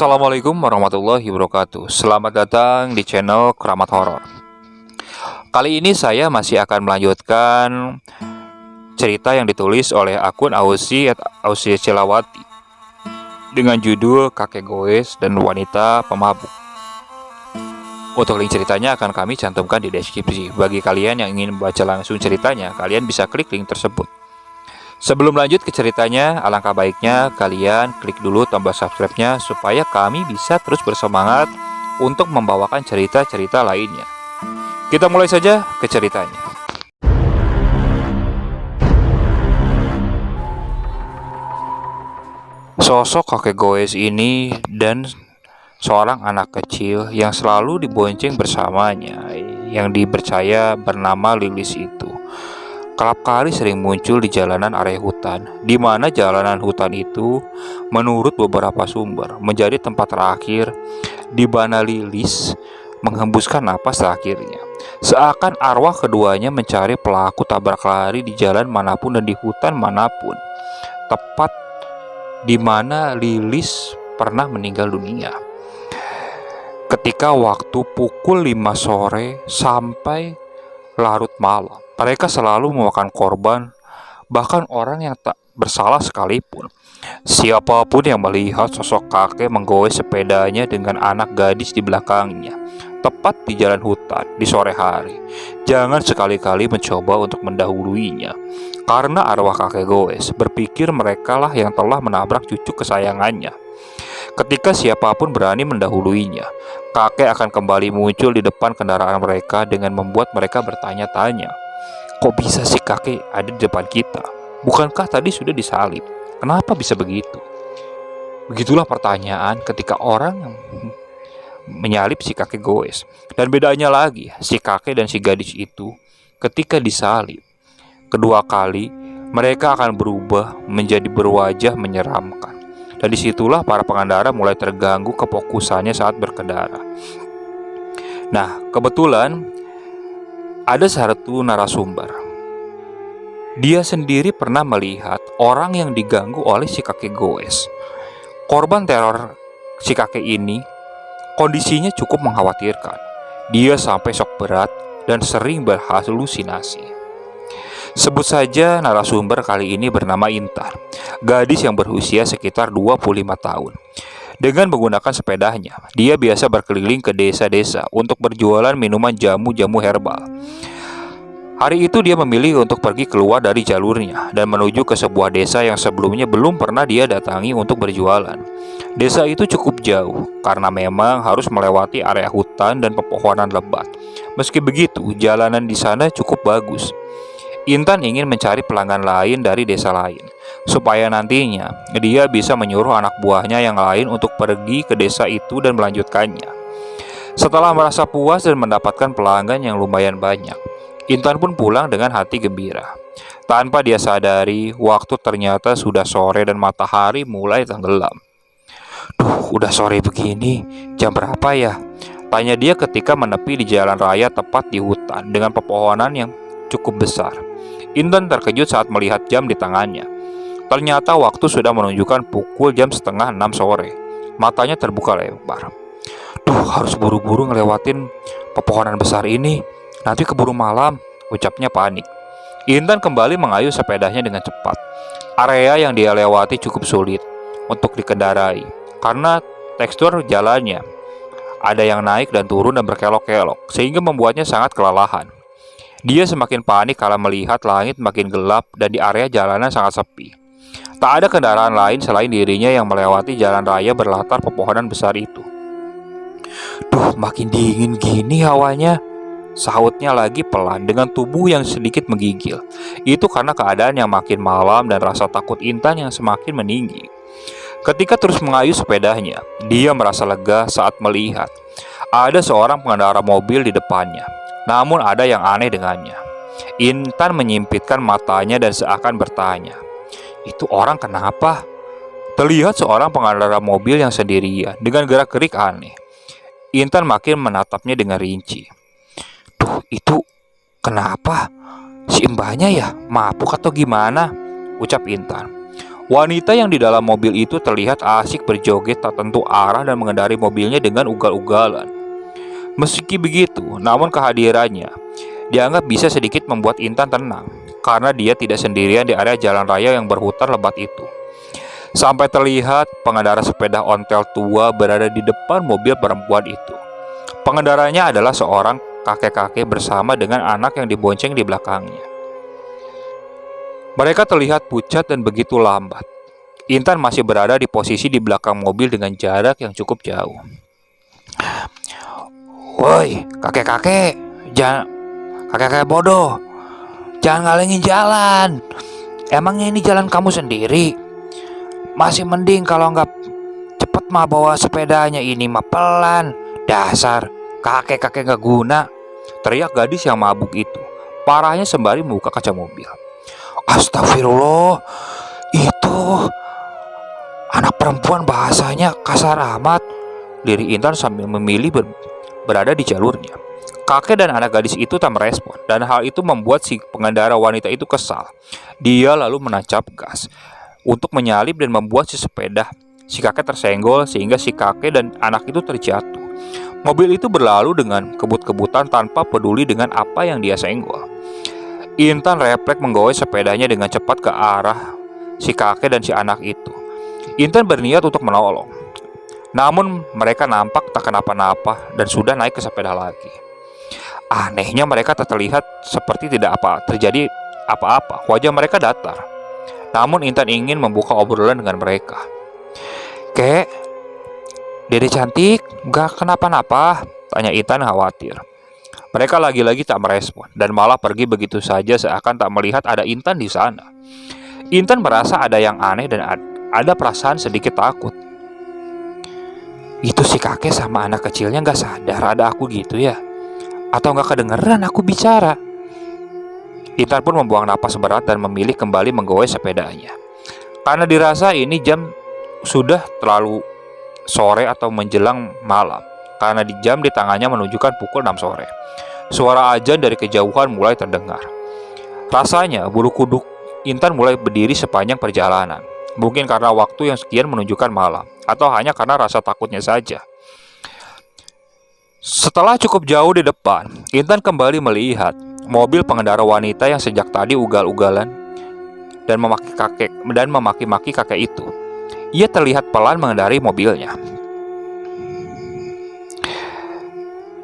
Assalamualaikum warahmatullahi wabarakatuh. Selamat datang di channel Keramat Horor. Kali ini saya masih akan melanjutkan cerita yang ditulis oleh akun Ausi Cilawati dengan judul Kakek Goes dan Wanita Pemabuk. Untuk link ceritanya akan kami cantumkan di deskripsi. Bagi kalian yang ingin membaca langsung ceritanya, kalian bisa klik link tersebut. Sebelum lanjut ke ceritanya, alangkah baiknya kalian klik dulu tombol subscribe-nya supaya kami bisa terus bersemangat untuk membawakan cerita-cerita lainnya. Kita mulai saja ke ceritanya. Sosok kakek goes ini dan seorang anak kecil yang selalu dibonceng bersamanya, yang dipercaya bernama Lilis itu, kerap kali sering muncul di jalanan area hutan, di mana jalanan hutan itu, menurut beberapa sumber, menjadi tempat terakhir di mana Lilis menghembuskan napas terakhirnya. Seakan arwah keduanya mencari pelaku tabrak lari di jalan manapun dan di hutan manapun, tepat di mana Lilis pernah meninggal dunia. Ketika waktu pukul 5 sore sampai larut malam, mereka selalu memakan korban, bahkan orang yang tak bersalah sekalipun. Siapapun yang melihat sosok kakek menggoes sepedanya dengan anak gadis di belakangnya, tepat di jalan hutan di sore hari, jangan sekali-kali mencoba untuk mendahuluinya, karena arwah kakek goes berpikir merekalah yang telah menabrak cucu kesayangannya. Ketika siapapun berani mendahuluinya, kakek akan kembali muncul di depan kendaraan mereka dengan membuat mereka bertanya-tanya, kok bisa sih kakek ada di depan kita? Bukankah tadi sudah disalib? Kenapa bisa begitu? Begitulah pertanyaan ketika orang menyalip si kakek goes. Dan bedanya lagi, si kakek dan si gadis itu ketika disalib kedua kali, mereka akan berubah menjadi berwajah menyeramkan. Dan disitulah para pengendara mulai terganggu kefokusannya saat berkendara. Nah, kebetulan ada satu narasumber. Dia sendiri pernah melihat orang yang diganggu oleh si kakek goes. Korban teror si kakek ini kondisinya cukup mengkhawatirkan. Dia sampai shock berat dan sering berhalusinasi. Sebut saja narasumber kali ini bernama Intan, gadis yang berusia sekitar 25 tahun. Dengan menggunakan sepedanya, dia biasa berkeliling ke desa-desa untuk berjualan minuman jamu-jamu herbal. Hari itu dia memilih untuk pergi keluar dari jalurnya dan menuju ke sebuah desa yang sebelumnya belum pernah dia datangi untuk berjualan. Desa itu cukup jauh karena memang harus melewati area hutan dan pepohonan lebat. Meski begitu, jalanan di sana cukup bagus. Intan ingin mencari pelanggan lain dari desa lain, supaya nantinya dia bisa menyuruh anak buahnya yang lain untuk pergi ke desa itu dan melanjutkannya. Setelah merasa puas dan mendapatkan pelanggan yang lumayan banyak, Intan pun pulang dengan hati gembira. Tanpa dia sadari, waktu ternyata sudah sore dan matahari mulai tenggelam. Duh, udah sore begini, jam berapa ya? Tanya dia ketika menepi di jalan raya tepat di hutan dengan pepohonan yang cukup besar. Intan terkejut saat melihat jam di tangannya. Ternyata waktu sudah menunjukkan pukul jam setengah 6 sore. Matanya terbuka lebar. Duh, harus buru-buru ngelewatin pepohonan besar ini, nanti keburu malam, ucapnya panik. Intan kembali mengayuh sepedanya dengan cepat. Area yang dia lewati cukup sulit untuk dikendarai karena tekstur jalannya ada yang naik dan turun dan berkelok-kelok, sehingga membuatnya sangat kelelahan. Dia semakin panik kala melihat langit makin gelap dan di area jalanan sangat sepi. Tak ada kendaraan lain selain dirinya yang melewati jalan raya berlatar pepohonan besar itu. Duh, makin dingin gini hawanya, sahutnya lagi pelan dengan tubuh yang sedikit menggigil. Itu karena keadaan yang makin malam dan rasa takut Intan yang semakin meninggi. Ketika terus mengayuh sepedanya, dia merasa lega saat melihat ada seorang pengendara mobil di depannya. Namun ada yang aneh dengannya. Intan menyipitkan matanya dan seakan bertanya, itu orang kenapa? Terlihat seorang pengendara mobil yang sendirian dengan gerak-gerik aneh. Intan makin menatapnya dengan rinci. Duh, itu kenapa? Si mbahnya ya mabuk atau gimana? Ucap Intan. Wanita yang di dalam mobil itu terlihat asik berjoget tak tentu arah dan mengendari mobilnya dengan ugal-ugalan. Meski begitu, namun kehadirannya dianggap bisa sedikit membuat Intan tenang, karena dia tidak sendirian di area jalan raya yang berhutan lebat itu. Sampai terlihat pengendara sepeda ontel tua berada di depan mobil perempuan itu. Pengendaranya adalah seorang kakek-kakek bersama dengan anak yang dibonceng di belakangnya. Mereka terlihat pucat dan begitu lambat. Intan masih berada di posisi di belakang mobil dengan jarak yang cukup jauh. "Woi, kakek-kakek, jangan kakek-kakek bodoh. Jangan ngalengin jalan. Emangnya ini jalan kamu sendiri? Masih mending kalau nggak cepet mah bawa sepedanya, ini mah pelan. Dasar kakek-kakek nggak guna," teriak gadis yang mabuk itu. Parahnya sembari membuka kaca mobil. "Astagfirullah, itu anak perempuan bahasanya kasar amat," diri Intan sambil memilih berada di jalurnya. Kakek dan anak gadis itu tak merespon, dan hal itu membuat si pengendara wanita itu kesal. Dia lalu menancap gas untuk menyalip dan membuat si kakek tersenggol sehingga si kakek dan anak itu terjatuh. Mobil itu berlalu dengan kebut-kebutan tanpa peduli dengan apa yang dia senggol. Intan refleks menggowes sepedanya dengan cepat ke arah si kakek dan si anak itu. Intan berniat untuk menolong, namun mereka nampak tak kenapa-napa dan sudah naik ke sepeda lagi. Anehnya mereka tak terlihat seperti tidak terjadi apa-apa. Wajah mereka datar. Namun Intan ingin membuka obrolan dengan mereka. "Kek, Dede cantik, gak kenapa-napa?" tanya Intan khawatir. Mereka lagi-lagi tak merespon dan malah pergi begitu saja seakan tak melihat ada Intan di sana. Intan merasa ada yang aneh dan ada perasaan sedikit takut. Itu si kakek sama anak kecilnya gak sadar ada aku gitu ya? Atau gak kedengeran aku bicara? Intan pun membuang napas berat dan memilih kembali menggoes sepedanya. Karena dirasa ini jam sudah terlalu sore atau menjelang malam. Karena di jam di tangannya menunjukkan pukul 6 sore. Suara azan dari kejauhan mulai terdengar. Rasanya bulu kuduk Intan mulai berdiri sepanjang perjalanan. Mungkin karena waktu yang sekian menunjukkan malam, atau hanya karena rasa takutnya saja. Setelah cukup jauh di depan, Intan kembali melihat mobil pengendara wanita yang sejak tadi ugal-ugalan dan memaki-maki kakek itu. Ia terlihat pelan mengendari mobilnya.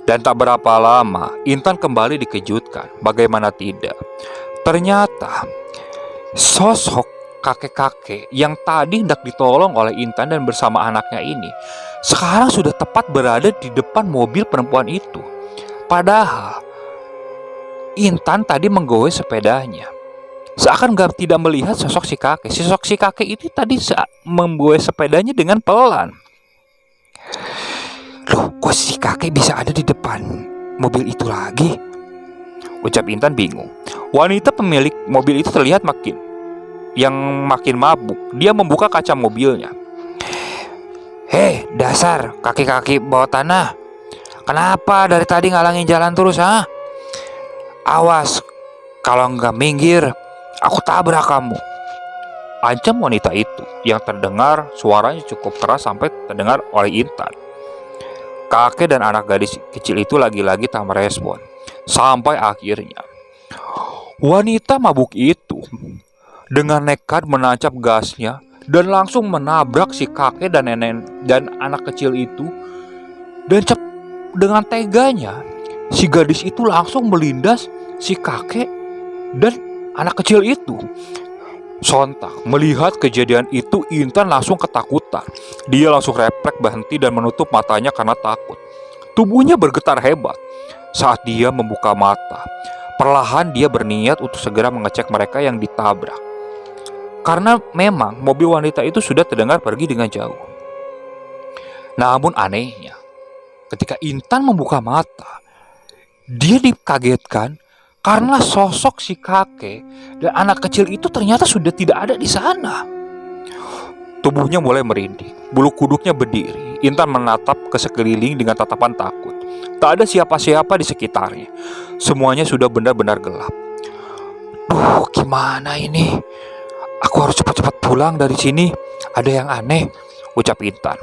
Dan tak berapa lama, Intan kembali dikejutkan. Bagaimana tidak? Ternyata sosok kakek-kakek yang tadi hendak ditolong oleh Intan dan bersama anaknya ini sekarang sudah tepat berada di depan mobil perempuan itu. Padahal Intan tadi menggoes sepedanya. Seakan tidak melihat sosok si kakek. Sosok si kakek itu tadi menggoes sepedanya dengan pelan. "Loh, kok si kakek bisa ada di depan mobil itu lagi?" ucap Intan bingung. Wanita pemilik mobil itu terlihat makin mabuk. Dia membuka kaca mobilnya. "Hei, dasar kaki-kaki bawah tanah. Kenapa dari tadi ngalangin jalan terus, ha? Awas, kalau nggak minggir, aku tabrak kamu," ancam wanita itu yang terdengar suaranya cukup keras sampai terdengar oleh Intan. Kakek dan anak gadis kecil itu lagi-lagi tak merespon. Sampai akhirnya wanita mabuk itu dengan nekat menancap gasnya dan langsung menabrak si kakek dan nenek dan anak kecil itu. Dan dengan teganya si gadis itu langsung melindas si kakek dan anak kecil itu. Sontak melihat kejadian itu, Intan langsung ketakutan. Dia langsung refleks berhenti dan menutup matanya karena takut. Tubuhnya bergetar hebat saat dia membuka mata. Perlahan dia berniat untuk segera mengecek mereka yang ditabrak. Karena memang mobil wanita itu sudah terdengar pergi dengan jauh. Namun anehnya, ketika Intan membuka mata, dia dikagetkan karena sosok si kakek dan anak kecil itu ternyata sudah tidak ada di sana. Tubuhnya mulai merinding, bulu kuduknya berdiri. Intan menatap ke sekeliling dengan tatapan takut. Tak ada siapa-siapa di sekitarnya. Semuanya sudah benar-benar gelap. Duh, gimana ini? Aku harus cepat-cepat pulang dari sini. Ada yang aneh, ucap Intan.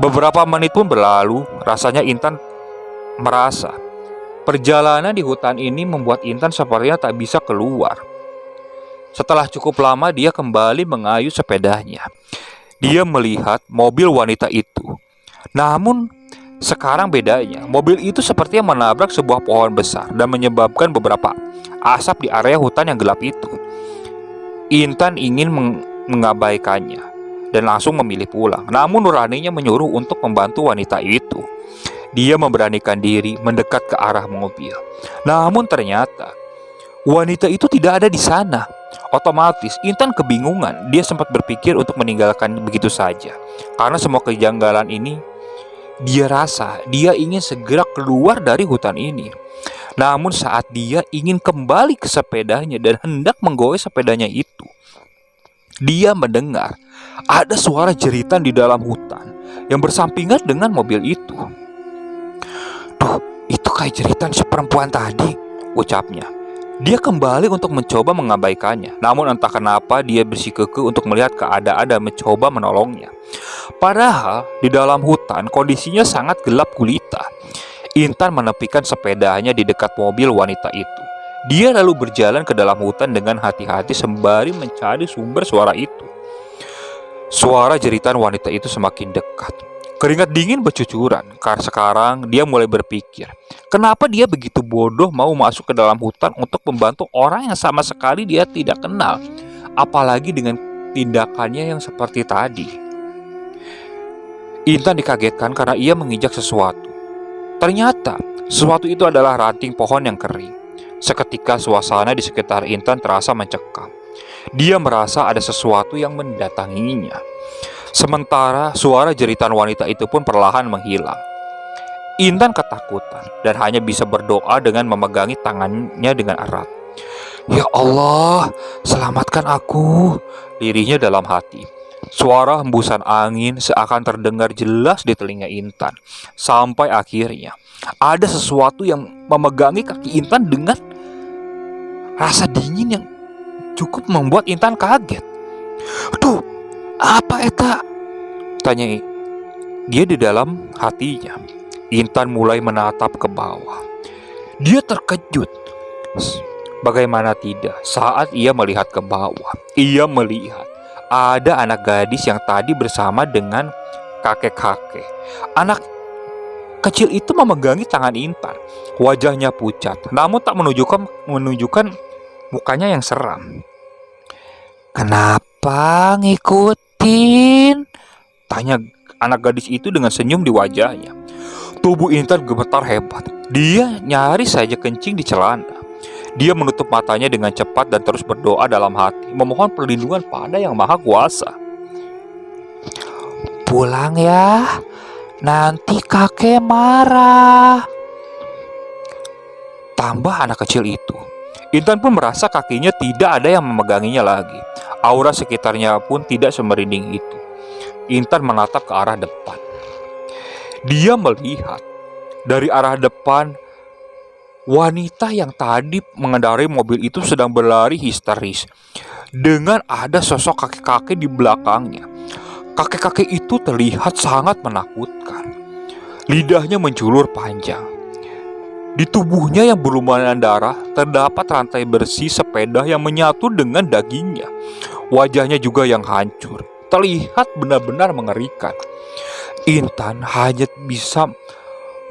Beberapa menit pun berlalu. Rasanya Intan merasa perjalanan di hutan ini membuat Intan sepertinya tak bisa keluar. Setelah cukup lama, dia kembali mengayuh sepedanya. Dia melihat mobil wanita itu. Namun sekarang bedanya, mobil itu sepertinya menabrak sebuah pohon besar dan menyebabkan beberapa asap di area hutan yang gelap itu. Intan ingin mengabaikannya dan langsung memilih pulang. Namun nuraninya menyuruh untuk membantu wanita itu. Dia memberanikan diri mendekat ke arah mobil. Namun ternyata wanita itu tidak ada di sana. Otomatis Intan kebingungan. Dia sempat berpikir untuk meninggalkan begitu saja. Karena semua kejanggalan ini, dia rasa dia ingin segera keluar dari hutan ini. Namun saat dia ingin kembali ke sepedanya dan hendak menggoyah sepedanya itu, dia mendengar ada suara jeritan di dalam hutan yang bersampingan dengan mobil itu. "Duh, itu kayak jeritan si perempuan tadi," ucapnya. Dia kembali untuk mencoba mengabaikannya. Namun entah kenapa dia bersikukuh untuk melihat keadaan dan mencoba menolongnya. Padahal di dalam hutan kondisinya sangat gelap gulita. Intan menepikan sepedanya di dekat mobil wanita itu. Dia lalu berjalan ke dalam hutan dengan hati-hati sembari mencari sumber suara itu. Suara jeritan wanita itu semakin dekat. Keringat dingin bercucuran. Karena sekarang dia mulai berpikir, kenapa dia begitu bodoh mau masuk ke dalam hutan untuk membantu orang yang sama sekali dia tidak kenal, apalagi dengan tindakannya yang seperti tadi. Intan dikagetkan karena ia menginjak sesuatu. Ternyata sesuatu itu adalah ranting pohon yang kering. Seketika suasana di sekitar Intan terasa mencekam. Dia merasa ada sesuatu yang mendatanginya. Sementara suara jeritan wanita itu pun perlahan menghilang. Intan ketakutan dan hanya bisa berdoa dengan memegangi tangannya dengan erat. "Ya Allah, selamatkan aku," lirihnya dalam hati. Suara hembusan angin seakan terdengar jelas di telinga Intan. Sampai akhirnya ada sesuatu yang memegangi kaki Intan dengan rasa dingin yang cukup membuat Intan kaget. "Duh, apa eta?" tanya dia di dalam hatinya. Intan mulai menatap ke bawah. Dia terkejut. Bagaimana tidak, saat ia melihat ke bawah, ia melihat ada anak gadis yang tadi bersama dengan kakek-kakek. Anak kecil itu memegangi tangan Intan. Wajahnya pucat, namun tak menunjukkan mukanya yang seram. "Kenapa ngikutin?" tanya anak gadis itu dengan senyum di wajahnya. Tubuh Intan gemetar hebat. Dia nyaris saja kencing di celana. Dia menutup matanya dengan cepat dan terus berdoa dalam hati, memohon perlindungan pada Yang Maha Kuasa. "Pulang ya, nanti kakek marah," tambah anak kecil itu. Intan pun merasa kakinya tidak ada yang memeganginya lagi. Aura sekitarnya pun tidak semerinding itu. Intan menatap ke arah depan. Dia melihat dari arah depan wanita yang tadi mengendarai mobil itu sedang berlari histeris dengan ada sosok kakek-kakek di belakangnya. Kakek-kakek itu terlihat sangat menakutkan. Lidahnya menjulur panjang. Di tubuhnya yang berlumuran darah terdapat rantai bersih sepeda yang menyatu dengan dagingnya. Wajahnya juga yang hancur, terlihat benar-benar mengerikan. Intan hanya bisa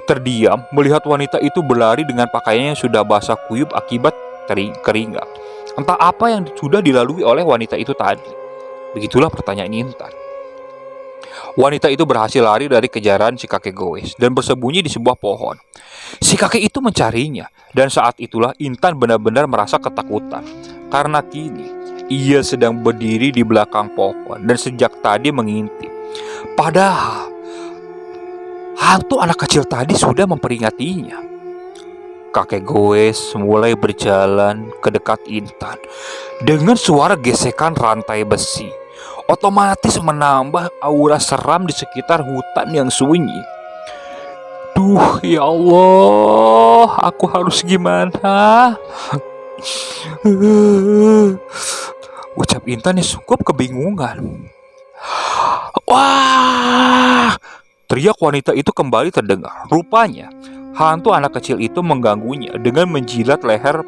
terdiam melihat wanita itu berlari dengan pakaiannya yang sudah basah kuyup akibat keringat. Entah apa yang sudah dilalui oleh wanita itu tadi. Begitulah pertanyaan Intan. Wanita itu berhasil lari dari kejaran si kakek goes dan bersembunyi di sebuah pohon. Si kakek itu mencarinya, dan saat itulah Intan benar-benar merasa ketakutan. Karena kini ia sedang berdiri di belakang pohon dan sejak tadi mengintip. Padahal hantu anak kecil tadi sudah memperingatinya. Kakek goes mulai berjalan ke dekat Intan dengan suara gesekan rantai besi. Otomatis menambah aura seram di sekitar hutan yang sunyi. "Duh, ya Allah, aku harus gimana?" Ucap Intan yang cukup kebingungan. Wah! Teriak wanita itu kembali terdengar. Rupanya, hantu anak kecil itu mengganggunya dengan menjilat leher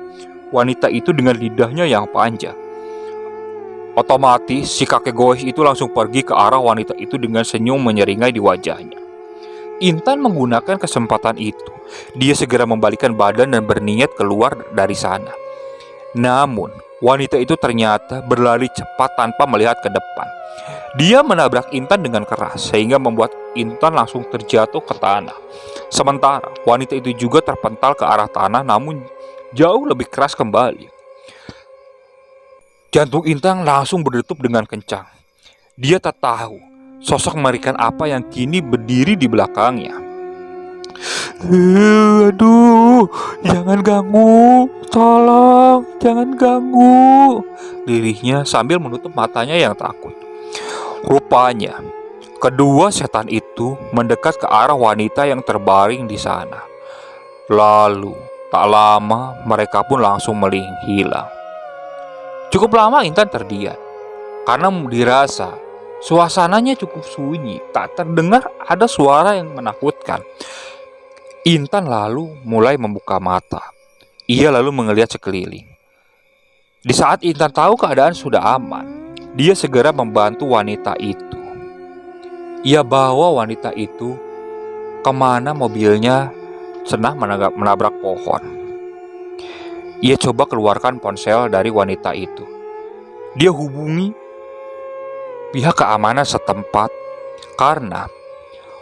wanita itu dengan lidahnya yang panjang. Otomatis, si kakek goes itu langsung pergi ke arah wanita itu dengan senyum menyeringai di wajahnya. Intan menggunakan kesempatan itu. Dia segera membalikkan badan dan berniat keluar dari sana. Namun, wanita itu ternyata berlari cepat tanpa melihat ke depan. Dia menabrak Intan dengan keras sehingga membuat Intan langsung terjatuh ke tanah. Sementara wanita itu juga terpental ke arah tanah namun jauh lebih keras kembali. Jantung Intan langsung berdetup dengan kencang. Dia tak tahu sosok mengerikan apa yang kini berdiri di belakangnya. Aduh, jangan ganggu, tolong, jangan ganggu, lirihnya sambil menutup matanya yang takut. Rupanya, kedua setan itu mendekat ke arah wanita yang terbaring di sana. Lalu, tak lama mereka pun langsung menghilang. Cukup lama Intan terdiam, karena dirasa suasananya cukup sunyi, tak terdengar ada suara yang menakutkan. Intan lalu mulai membuka mata. Ia lalu melihat sekeliling. Di saat Intan tahu keadaan sudah aman, dia segera membantu wanita itu. Ia bawa wanita itu kemana mobilnya senang menabrak pohon. Ia coba keluarkan ponsel dari wanita itu. Dia hubungi pihak keamanan setempat karena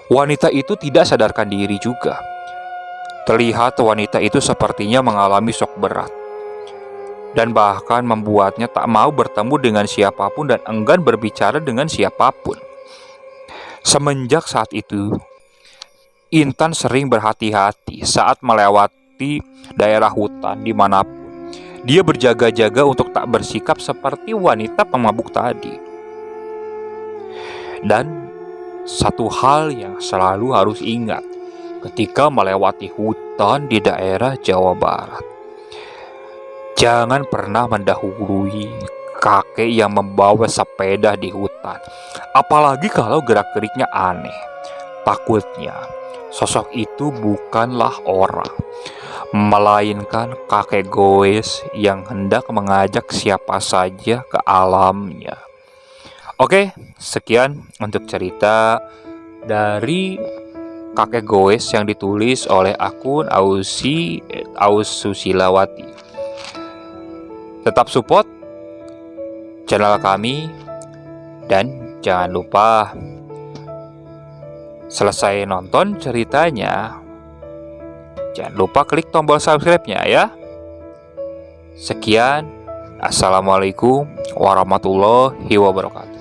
wanita itu tidak sadarkan diri juga. Terlihat wanita itu sepertinya mengalami shock berat dan bahkan membuatnya tak mau bertemu dengan siapapun dan enggan berbicara dengan siapapun. Semenjak saat itu, Intan sering berhati-hati saat melewati daerah hutan dimanapun. Dia berjaga-jaga untuk tak bersikap seperti wanita pemabuk tadi. Dan satu hal yang selalu harus ingat ketika melewati hutan di daerah Jawa Barat, jangan pernah mendahului kakek yang membawa sepeda di hutan. Apalagi kalau gerak-geriknya aneh. Takutnya sosok itu bukanlah orang, melainkan kakek goes yang hendak mengajak siapa saja ke alamnya. Oke, sekian untuk cerita dari kakek goes yang ditulis oleh akun Aususilawati. Tetap support channel kami dan jangan lupa selesai nonton ceritanya, jangan lupa klik tombol subscribe-nya ya. Sekian, assalamualaikum warahmatullahi wabarakatuh.